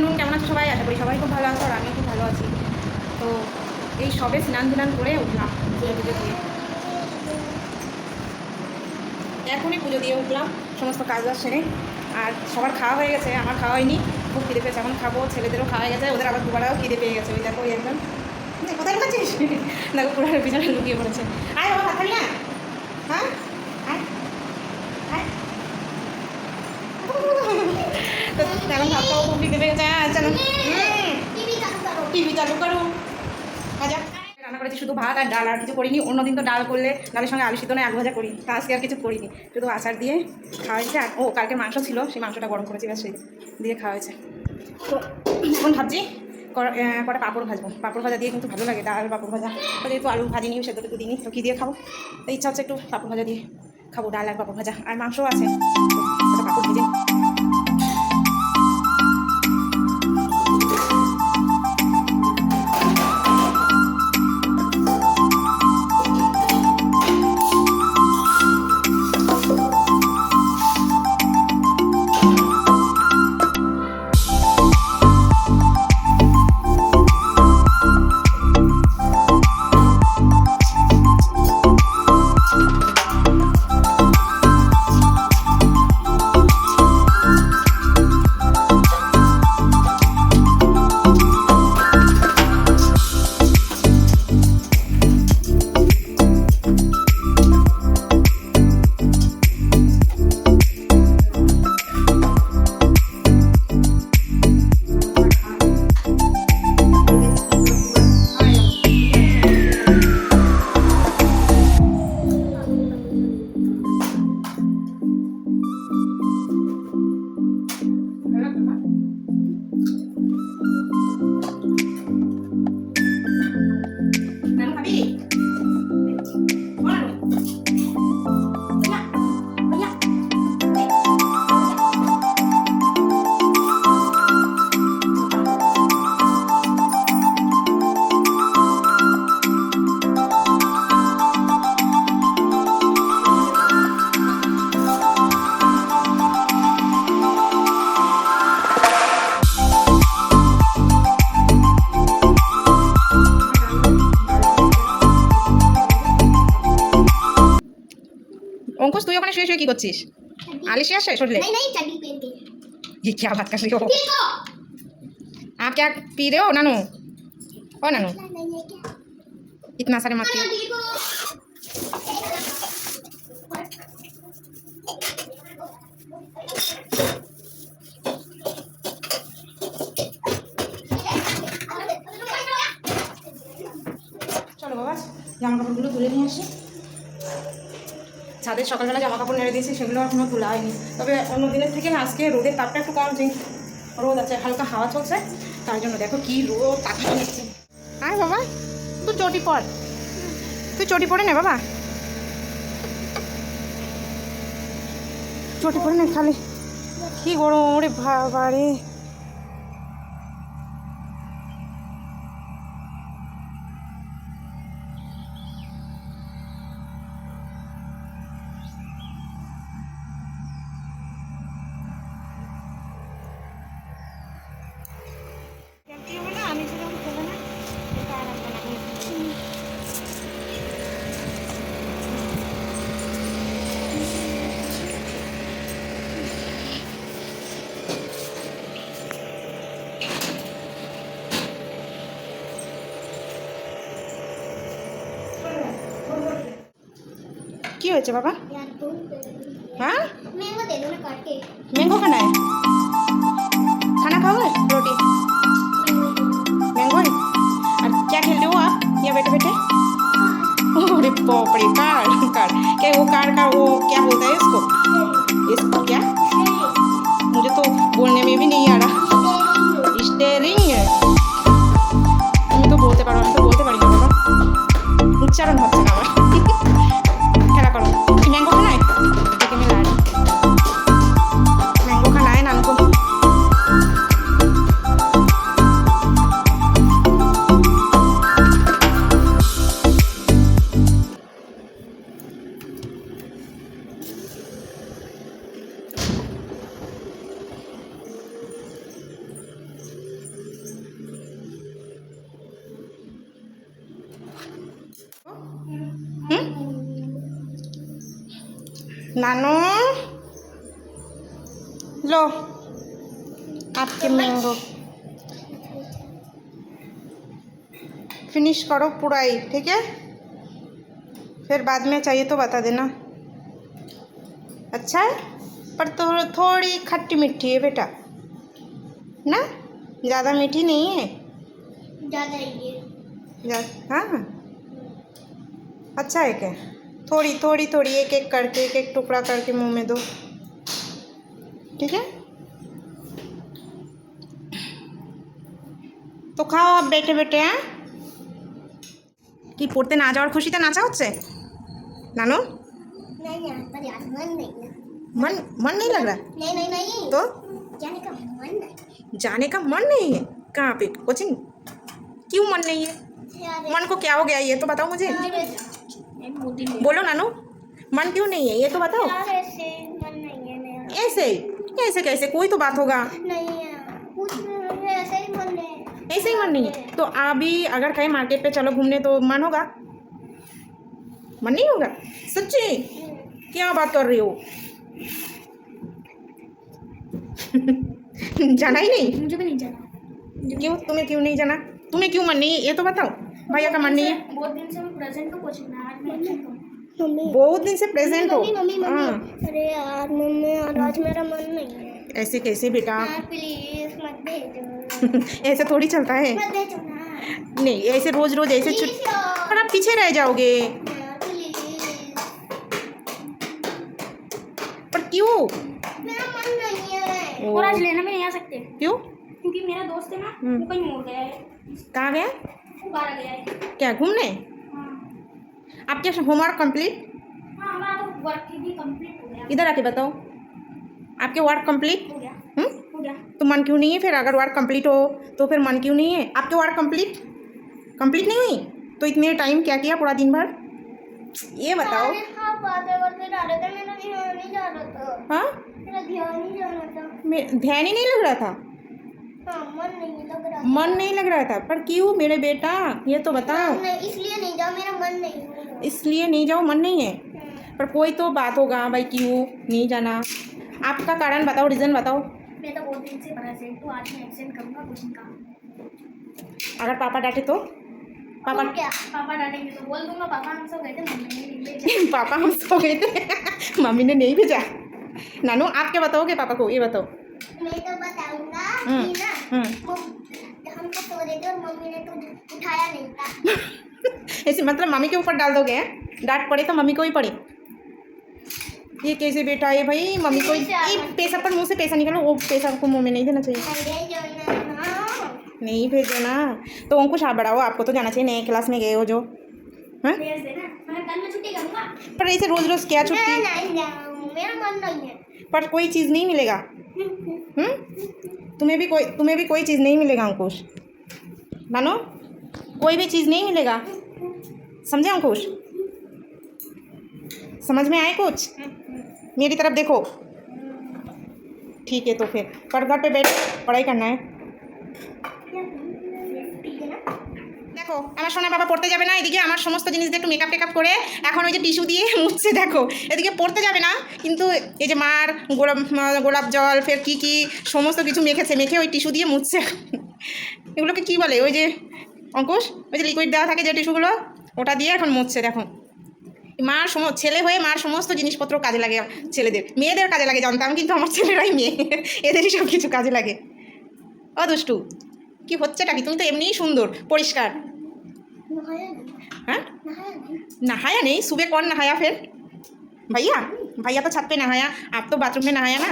নুন, কেমন আছো সবাই? আশা করি সবাই খুব ভালো আছো, আর আমিও খুব ভালো আছি। তো এই সবে স্নান ধান করে উঠলাম, পুজো দিয়ে এখনই পুজো দিয়ে উঠলাম, সমস্ত কাজ বাজ সেরে। আর সবার খাওয়া হয়ে গেছে, আমার খাওয়া হয়নি, খুব খিদে পেয়েছে, এখন খাবো। ছেলেদেরও খাওয়া হয়ে গেছে, ওদের আবার দুবারাও খিদে পেয়ে গেছে। ওই দেখো ওই একদম কোথায় লুকাচ্ছিস? দেখো পুরো পিছনে লুকিয়ে পড়েছে। আয় বাবা, ভাত খাবি না? হ্যাঁ তো এখন ভাত খাবো, খুব খিদে পেয়ে গেছে। হ্যাঁ চলো, টিভি চালু করো। আচ্ছা, রান্না করেছি শুধু ভাত আর ডাল, আর কিছু করিনি। অন্যদিন তো ডাল করলে ডালের সঙ্গে আলু সিদ্ধ নয় আলু ভাজা করি, তা আজকে আর কিছু করিনি, শুধু আচার দিয়ে খাওয়া হয়েছে। আর কালকে মাংস ছিল, সেই মাংসটা গরম করেছি, ব্যাস সেই দিয়ে খাওয়া হয়েছে। তো এখন ভাবছি কটা পাঁপড় ভাজবো। পাঁপড় ভাজা দিয়ে কিন্তু ভালো লাগে, ডাল পাঁপড় ভাজা। তো যেহেতু আলু ভাজিনি, সেদ্ধটুকু দিইনি, তো কী দিয়ে খাবো? তো ইচ্ছা হচ্ছে একটু পাঁপড় ভাজা দিয়ে খাবো, ডাল আর পাঁপড় ভাজা, আর মাংসও আছে, তো পাঁপড় ভেজে। अंकुश তুই ওখানে শুয়ে শুয়ে কি করছিস? आलिशिया से छोड़ ले। नहीं चड्डी पहन के। ये क्या बात कर रही हो? आप क्या पी रहे हो नानू? ओ नानू, इतना सारे मत पियो। चलो बाबा জামা কাপড়গুলো তুলে নিয়ে আসি। ছাদের সকালবেলা জামা কাপড় নেড়ে দিয়েছি, সেগুলো এখনও তোলা হয়নি। তবে অন্য দিনের থেকে না আজকে রোদের তাপটা একটু কম, যে রোদ আছে, হালকা হাওয়া চলছে, তার জন্য দেখো কি রোদ তাকাতে নিচ্ছে। আয় বাবা, তুই চটি পর, তুই চটি পরে নে বাবা, চটি পরে নে, খালি কি গরম রে বাবা রে। কি হয়েছে বাবা? हाँ मैंगो दे दो ना काट के। मैंगो खाना है? खाना खाओगे? रोटी मैंगो है? और क्या खेल रहे हो आप यहाँ बैठे बैठे? अरे बाप रे, कार कार क्या, वो कार का वो क्या बोलता है इसको क्या? मुझे तो बोलने में भी नहीं आ रहा। स्टेयरिंग তুমি তো বলতে পারো, আমি তো বলতে পারি না বাবা, উচ্চারণ হচ্ছে না আমার। খেলা করো। मैंगो खाना है? मैंगो खाना है नानू लो आपके मैंगो फिनिश करो पूरा ही, ठीक है? फिर बाद में चाहिए तो बता देना। अच्छा है, पर तो थोड़ी खट्टी मीठी है बेटा ना, ज़्यादा मीठी नहीं है। ज़्यादा ही है। हाँ, अच्छा है क्या? थोड़ी थोड़ी थोड़ी एक एक करके, एक एक टुकड़ा करके मुंह में दो, ठीक है? তো খাও বেটে বেটে। হ্যাঁ, কি পড়তে না যাওয়ার খুশিতে নাচা হচ্ছে নানু? नहीं यार, पर यार मन नहीं है। मन मन नहीं लग रहा? नहीं नहीं नहीं, तो जाने का मन नहीं जाने का मन नहीं है? कहाँ पे कोचिंग? क्यों मन नहीं है? यार। मन को क्या हो गया ये तो बताओ मुझे। बोलो नानू, मन क्यों नहीं है ये तो बताओ। यार ऐसे मन नहीं है मेरा। ऐसे ही? ऐसे कैसे? कोई तो बात होगा। नहीं यार, कुछ नहीं, ऐसे ही मन है। ऐसे ही मन नहीं है तो अभी अगर कहीं मार्केट पे चलो घूमने तो मन होगा? मन नहीं होगा? सच्ची? क्या बात कर रही हो? जाना ही नहीं? मुझे भी नहीं जाना। क्यों? तुम्हें क्यों नहीं जाना? तुम्हें क्यों मन नहीं है ये तो बताओ। भैया का मन नहीं है? बहुत दिन से मैं प्रेजेंट को कोचिंग में आज मैं मम्मी बहुत दिन से प्रेजेंट हो? मम्मी हाँ। मम्मी, अरे यार मम्मी यार, आज मेरा मन नहीं है ऐसे कैसे बेटा? यार, प्लीज मत भेजो। ऐसे थोड़ी चलता है। मत भेजो ना नहीं, ऐसे रोज रोज ऐसे प्लीज यार, पर आप पीछे रह जाओगे। प्लीज। पर क्यों? मेरा मन नहीं है। ओ। और आज लेना भी नहीं आ सकते क्यों? क्योंकि मेरा दोस्त है ना, वो कहीं मोड़ गया है, कहाँ गया? वो बाहर गया है। क्या घूमने? हाँ आपके होमवर्क कंप्लीट? हाँ, हमारा तो वर्क भी कंप्लीट हो गया। इधर आके बताओ, आपके वर्क कंप्लीट? हो गया हम्म? हो गया। तो मन क्यों नहीं है फिर? अगर वर्क कंप्लीट हो तो फिर मन क्यों नहीं है? आपके वर्क कंप्लीट नहीं हुई तो इतने टाइम क्या किया पूरा दिन भर ये बताओ। हाँ, बातें करते जा रहे थे, मेरा ध्यान नहीं जा रहा था। हाँ, मेरा ध्यान नहीं जा रहा था। ध्यान ही नहीं लग रहा था? हाँ, मन नहीं लग रहा था। मन नहीं लग रहा था, पर क्यों मेरे बेटा ये तो बताओ। नहीं, इसलिए नहीं जाओ, मेरा मन नहीं है। इसलिए नहीं जाओ, मन नहीं है? पर कोई तो बात होगा भाई, क्यों नहीं जाना? आपका कारण बताओ, रीज़न बताओ। मैं तो बहुत दिन से प्रेजेंट हूँ, आज मैं एब्सेंट करूँगा कोचिंग का। अगर पापा डांटे तो? पापा क्या? पापा डांटेंगे तो बोल दूंगा पापा हम सब गए थे, मम्मी ने नहीं भेजा। पापा हम सो गए थे मम्मी ने नहीं भेजा। नानू आप क्या बताओगे पापा को, ये बताओ। मैं तो बताऊंगा हम्म, कि ना हम तो सो रहे थे और मम्मी ने तो उठाया नहीं था। ऐसे मतलब मम्मी के ऊपर डाल दोगे हैं? डांट पड़े तो मम्मी को ही पड़े। ये कैसे बेटा है भाई? मम्मी को ये पैसा पर मुंह से पैसा निकालो, वो पैसा को मुंह में नहीं देना चाहिए। नहीं भेजो ना तो अंकुश आप बढ़ाओ, आपको तो जाना चाहिए, नए क्लास में गए हो जो। हाँ, भेज देना, मैं कल में छुट्टी करूंगा। पर ऐसे रोज रोज क्या छुट्टी? मैं नहीं जाऊँ, मेरा मन नहीं है। पर कोई चीज़ नहीं मिलेगा। तुम्हें भी कोई चीज़ नहीं मिलेगा अंकुश। मानो कोई भी चीज़ नहीं मिलेगा, समझे अंकुश? समझ में आए कुछ? मेरी तरफ देखो। ठीक है तो फिर पर घर पे बैठ पढ़ाई करना है। দেখো আমার সোনা বাবা পড়তে যাবে না, এদিকে আমার সমস্ত জিনিস দিয়ে একটু মেকআপ টেকআপ করে এখন ওই যে টিস্যু দিয়ে মুছছে। দেখো এদিকে পড়তে যাবে না কিন্তু এই যে মার গোলাপ জল ফের কি সমস্ত কিছু মেখে ওই টিস্যু দিয়ে মুছছে। এগুলোকে কি বলে? ওই যে অঙ্কুশ, ওই যে লিকুইড দেওয়া থাকে যে টিস্যুগুলো, ওটা দিয়ে এখন মুছছে। দেখো মার ছেলে হয়ে মার সমস্ত জিনিসপত্র কাজে লাগে ছেলেদের, মেয়েদের কাজে লাগে জানতাম, কিন্তু আমার ছেলেরাই মেয়ে, এদেরই সব কিছু কাজে লাগে। ও দুষ্টু কি হচ্ছেটা কি? তুমি তো এমনিই সুন্দর পরিষ্কার। हाँ, नहाया नहीं? सुबह कौन नहाया फिर? भैया तो छत पे नहाया, आप तो बाथरूम में नहाया ना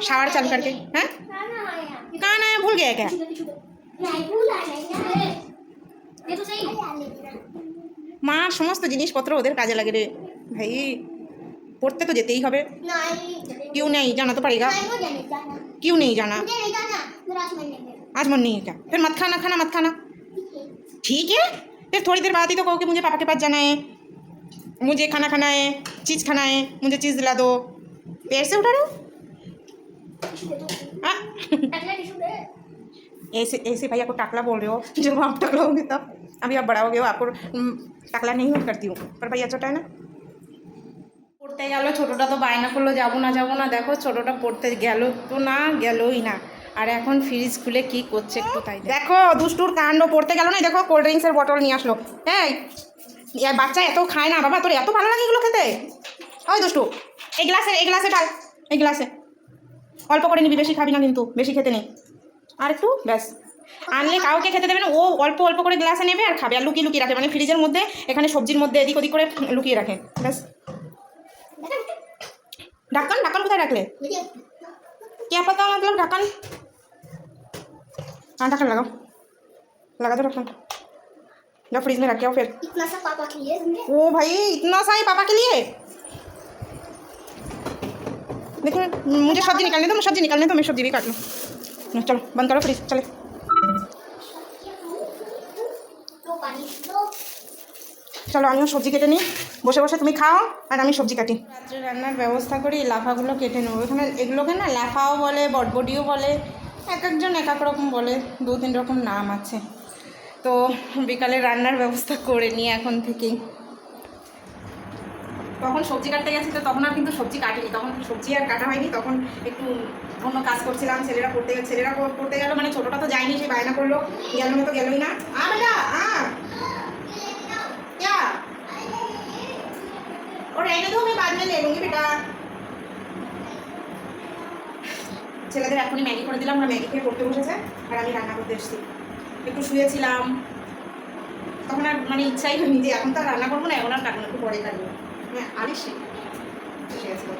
शावर चल करके। हैं कहाँ नहाया? भूल गया क्या? माँ समस्त जिनिसपत्र ओদের কাজে লাগে রে भाई, पढ़ते तो जेते ही হবে। क्यों नहीं जाना? तो पड़ेगा। क्यों नहीं जाना? आज मन नहीं है क्या? फिर मत खाना। ठीक है, फिर थोड़ी देर बाद ही तो कहो कि मुझे पापा के पास जाना है, मुझे खाना है, चीज़ खाना है, मुझे चीज़ दिला दो। पेड़ से उठा रहे हो? ऐसे भैया को टाकला बोल रहे हो? जब आप टकला होंगे तब, अभी आप बड़ा हो गए हो, आपको टाकला नहीं करती हूँ, पर भैया छोटा है ना। পড়তে গেল, ছোটোটা তো বায়না করলো যাবো না, দেখো ছোটোটা পড়তে গেল তো না, গেলই না। আর এখন ফ্রিজ খুলে কি করছে একটু তাই দেখো। দুষ্টুর কাণ্ড, পড়তে গেল না, দেখো কোল্ড ড্রিঙ্কসের বটল নিয়ে আসলো। হ্যাঁ, বাচ্চা এত খায় না বাবা, তোর এত ভালো লাগে এগুলো খেতে? ওই দুষ্টু, এই গ্লাসে ঢাল, এই গ্লাসে অল্প করে নিবি, বেশি খাবি না কিন্তু, বেশি খেতে নেই। আর একটু ব্যাস, আনলে কাউকে খেতে দেবে না, ও অল্প অল্প করে গ্লাসে নেবে আর খাবে, আর লুকিয়ে রাখে, মানে ফ্রিজের মধ্যে এখানে সবজির মধ্যে এদিক ওদিক করে লুকিয়ে রাখে ব্যাস। ঢাকান কোথায় রাখলে? क्या पता मतलब ढक्कन। हाँ ढक्कन लगा दो ढक्कन, जाओ फ्रिज में रख के आओ फिर। इतना सा पापा के लिए तुमने? ओ भाई इतना सा ही पापा के लिए? देखो मुझे सब्जी निकालने दो, मैं सब्जी भी काट लूँ। चलो बंद करो फ्रिज, चले। চলো আমিও সবজি কেটে নিই, বসে বসে তুমি খাও আর আমি সবজি কাটি। রাত্রে রান্নার ব্যবস্থা করি, লাফাগুলো কেটে নেবো। এখানে এগুলোকে না লাফাও বলে, বটবডিও বলে, এক একজন এক এক রকম বলে, 2-3 রকম নাম আছে। তো বিকালে রান্নার ব্যবস্থা করে নিই এখন থেকেই। তখন সবজি কাটতে গেছি তো তখন আর কিন্তু সবজি কাটিনি, তখন সবজি আর কাটা হয়নি, তখন একটু অন্য কাজ করছিলাম। ছেলেরা পড়তে গেল, মানে ছোটোটা তো যায়নি, সে বায়না করলো, গেল না তো গেলই না। বেটা क्या और रहने दो, मैं बाद में ले लूँगी बेटा। ছেলেদের এখনই ম্যাগি করে দিলাম, আমরা ম্যাগি খেয়ে পড়তে বসেছে আর আমি রান্না করতে এসেছি। একটু শুয়েছিলাম, তখন আর মানে ইচ্ছাই হয়নি যে এখন তো আর রান্না করবো না, এখন আর কাটবো না, একটু পরে কাটবো। হ্যাঁ আলিস এসে গেছিল,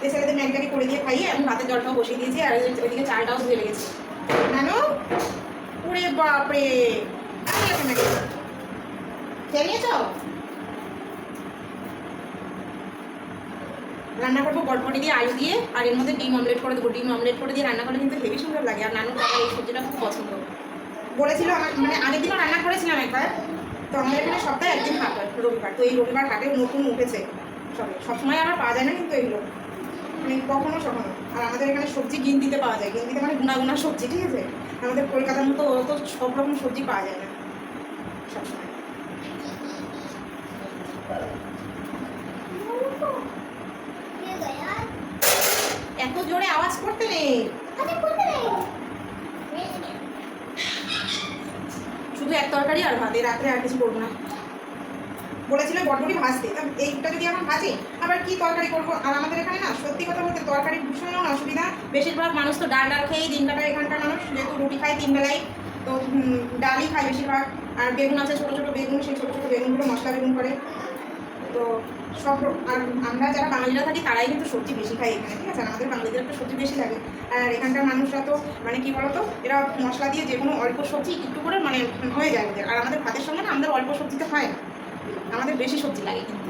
এই ছেলেদের ম্যাগি করে দিয়ে খাইয়ে আমি ভাতের জলটাও বসিয়ে দিয়েছি, আর ওইদিকে চালটাও ধুয়ে লেগেছি। নানু ওরে বাপরে, ম্যাগি খেয়ে নিয়েছ? রান্না করবো বটবটি দিয়ে, আলু দিয়ে, আর এর মধ্যে ডিম অমলেট করে দেবো। ডিম অমলেট করে দিয়ে রান্না করলে কিন্তু হেভি সুন্দর লাগে। আর নানুর বাবা এই সবজিটা খুব পছন্দ বলেছিল, আমার মানে আগের দিনও রান্না করেছিলাম একবার। তো আমাদের এখানে সপ্তাহে একদিন হাট হয়, রবিবার। তো এই রবিবার হাটে নতুন উঠেছে সবসময় আমার পাওয়া যায় না কিন্তু এগুলো, মানে কখনো। আর আমাদের এখানে সবজি গিনতিতে পাওয়া যায়, গিনতিতে মানে গুনা সবজি, ঠিক আছে? আমাদের কলকাতার মতো তো সব রকম সবজি পাওয়া যায় না সবসময়। এত জোরে আওয়াজ করতে নেই, শুধু এক তরকারি আর ভাত, রাত্রে আর কিছু করবো না। বলেছিল বটবটি ভাজতে, এইটা যদি এখন ভাজে আবার কি তরকারি করবো। আর আমাদের এখানে না সত্যি কথা বলতে তরকারি ভীষণ অসুবিধা। বেশিরভাগ মানুষ তো ডাল খেয়েই দিন কাটায় এখানকার মানুষ, যেহেতু রুটি খায় 3 বেলায়, তো ডালই খায় বেশিরভাগ। আর বেগুন আছে ছোটো ছোটো বেগুন, সেই ছোটো ছোটো বেগুনগুলো মশলা বেগুন করে। তো সব, আর আমরা যারা বাঙালিরা থাকি তারাই কিন্তু সবজি বেশি খাই এখানে, ঠিক আছে? আর আমাদের বাঙালিদের একটা সবজি বেশি লাগে। আর এখানকার মানুষরা তো মানে কি বলতো, এরা মশলা দিয়ে যে কোনো অল্প সবজি একটু করে মানে হয়ে যায় ওদের। আর আমাদের ভাতের সঙ্গে না আমাদের অল্প সবজিতে হয় না, আমাদের বেশি সবজি লাগে কিন্তু।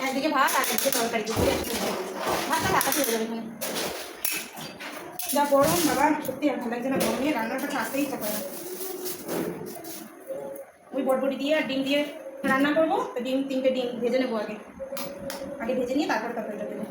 একদিকে ভাত আর একদিকে তরকারি, ভাতটা ঢাকা হয়ে যাবে এখানে। যা গরম বাবা, সত্যি আর ভালো লাগছে না, গরম নিয়ে রান্নার কাছে আসতেই ইচ্ছা করে না। ওই বটবটি দিয়ে আর ডিম দিয়ে রান্না করবো। তো 3টে ডিম ভেজে নেবো, আগে ভেজে নিয়ে তারপরে তরকারিটা দেবো।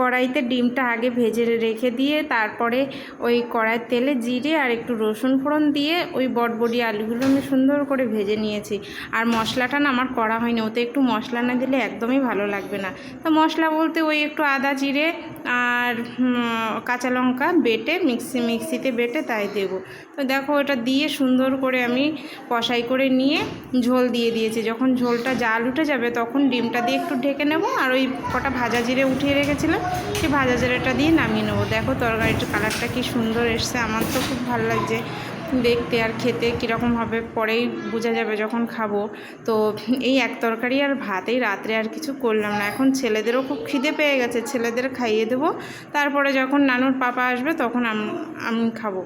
কড়াইতে ডিমটা আগে ভেজে রেখে দিয়ে তারপরে ওই কড়াইয়ের তেলে জিরে আর একটু রসুন ফোড়ন দিয়ে ওই বটবটি আলুগুলো আমি সুন্দর করে ভেজে নিয়েছি। আর মশলাটা না আমার করা হয়নি, ওতে একটু মশলা না দিলে একদমই ভালো লাগবে না। তো মশলা বলতে ওই একটু আদা জিরে আর কাঁচা লঙ্কা বেটে মিক্সিতে বেটে তাই দেবো। তো দেখো এটা দিয়ে সুন্দর করে আমি কষাই করে নিয়ে ঝোল দিয়ে দিয়েছি। যখন ঝোলটা জাল উঠে যাবে তখন ডিমটা দিয়ে একটু ঢেকে নেব, আর ওই কটা ভাজা জিরে উঠিয়ে রেখেছিলাম সেই ভাজা জিরেটা দিয়ে নামিয়ে নেবো। দেখো তরকারিটার কালারটা কি সুন্দর এসছে, আমার তো খুব ভালো লাগছে দেখতে। আর খেতে কীরকম হবে পরেই বোঝা যাবে যখন খাবো। তো এই এক তরকারি আর ভাত, এই রাত্রে আর কিছু করলাম না। এখন ছেলেদেরও খুব খিদে পেয়ে গেছে, ছেলেদের খাইয়ে দেবো, তারপরে যখন নানুর পাপা আসবে তখন আমি খাবো।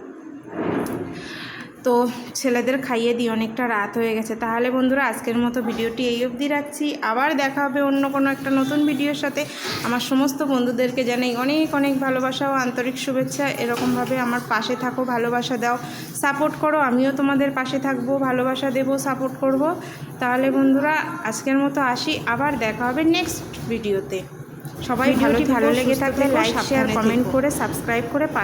তো ছেলেদের খাইয়ে দিই, অনেকটা রাত হয়ে গেছে। তাহলে বন্ধুরা আজকের মতো ভিডিওটি এই অবধি রাখছি। আবার দেখা হবে অন্য কোনো একটা নতুন ভিডিওর সাথে। আমার সমস্ত বন্ধুদেরকে জানাই অনেক অনেক ভালোবাসা ও আন্তরিক শুভেচ্ছা। এরকমভাবে আমার পাশে থাকো, ভালোবাসা দাও, সাপোর্ট করো। আমিও তোমাদের পাশে থাকবো, ভালোবাসা দেবো, সাপোর্ট করব। তাহলে বন্ধুরা আজকের মতো আসি, আবার দেখা হবে নেক্সট ভিডিওতে। সবাই ভালো লেগে থাকলে লাইক, শেয়ার, কমেন্ট করে সাবস্ক্রাইব করে পাশে